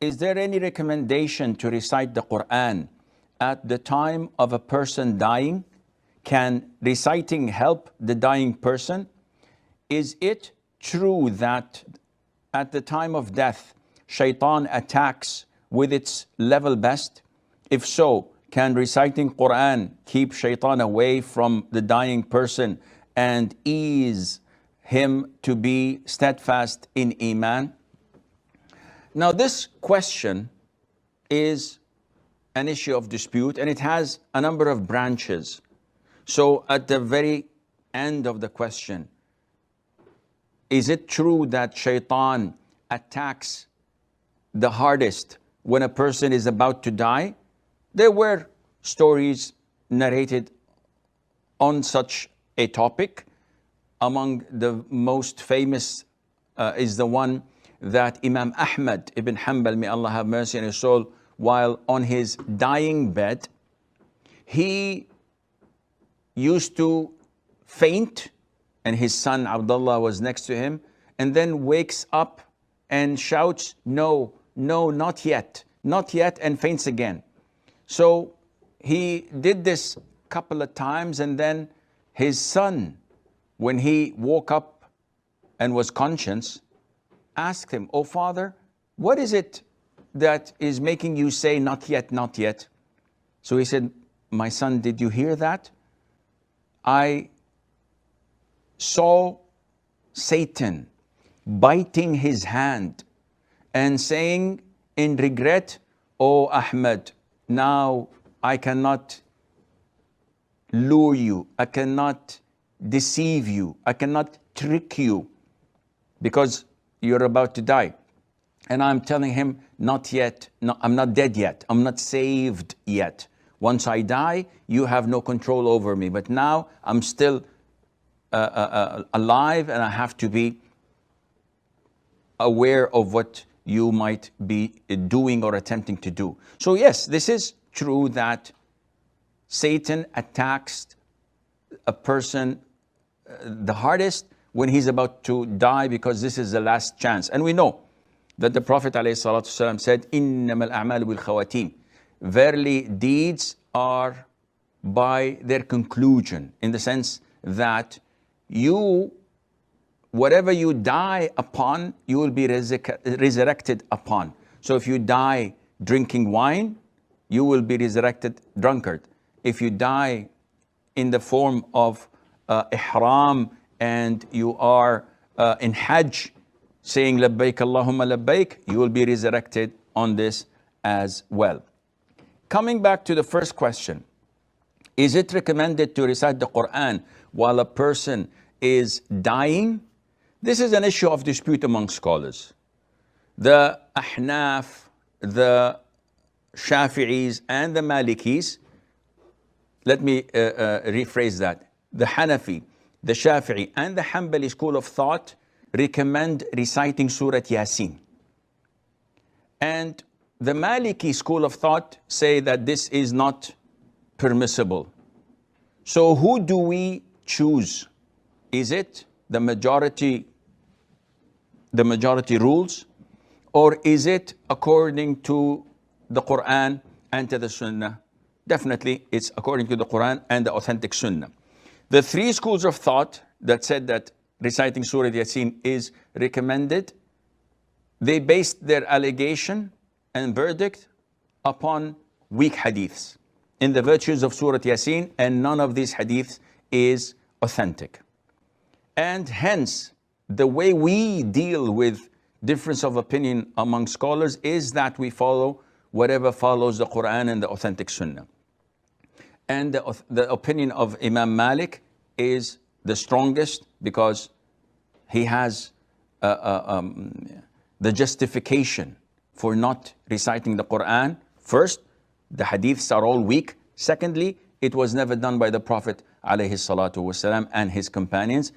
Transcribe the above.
is there any recommendation to recite the Qur'an at the time of a person dying? Can reciting help the dying person? Is it true that at the time of death, shaitan attacks with its level best? If so, can reciting Qur'an keep shaitan away from the dying person and ease him to be steadfast in Iman? Now, this question is an issue of dispute, and it has a number of branches. So at the very end of the question, is it true that shaitan attacks the hardest when a person is about to die? There were stories narrated on such a topic. Among the most famous is the one that Imam Ahmad ibn Hanbal, may Allah have mercy on his soul, while on his dying bed, he used to faint, and his son Abdullah was next to him, and then wakes up and shouts, "No, no, not yet, not yet," and faints again. So he did this a couple of times, and then his son, when he woke up and was conscious, asked him, "Oh father, what is it that is making you say not yet, not yet?" So he said, "My son, did you hear that? I saw Satan biting his hand and saying in regret, 'Oh Ahmed, now I cannot lure you, I cannot deceive you, I cannot trick you because you're about to die.' And I'm telling him, not yet, no, I'm not dead yet, I'm not saved yet. Once I die, you have no control over me. But now I'm still alive, and I have to be aware of what you might be doing or attempting to do." So yes, this is true that Satan attacks a person the hardest when he's about to die, because this is the last chance. And we know that the Prophet ﷺ said, "Innamal a'malu bil khawatim." Verily, deeds are by their conclusion, in the sense that whatever you die upon, you will be resurrected upon. So if you die drinking wine, you will be resurrected drunkard. If you die in the form of ihram, and you are in Hajj saying labbaik Allahumma labbaik, you will be resurrected on this as well. Coming back to the first question, is it recommended to recite the Qur'an while a person is dying? This is an issue of dispute among scholars. The Ahnaf, the Shafi'is, and the Malikis, let me rephrase that. The Hanafi, the Shafi'i, and the Hanbali school of thought recommend reciting Surah Yasin. And the Maliki school of thought say that this is not permissible. So who do we choose? Is it the majority rules, or is it according to the Quran and to the Sunnah? Definitely it's according to the Quran and the authentic Sunnah. The three schools of thought that said that reciting Surah Yasin is recommended, they based their allegation and verdict upon weak hadiths in the virtues of Surah Yasin, and none of these hadiths is authentic. And hence, the way we deal with difference of opinion among scholars is that we follow whatever follows the Quran and the authentic Sunnah. And the opinion of Imam Malik is the strongest, because he has the justification for not reciting the Quran. First, the hadiths are all weak. Secondly, it was never done by the Prophet ﷺ and his companions.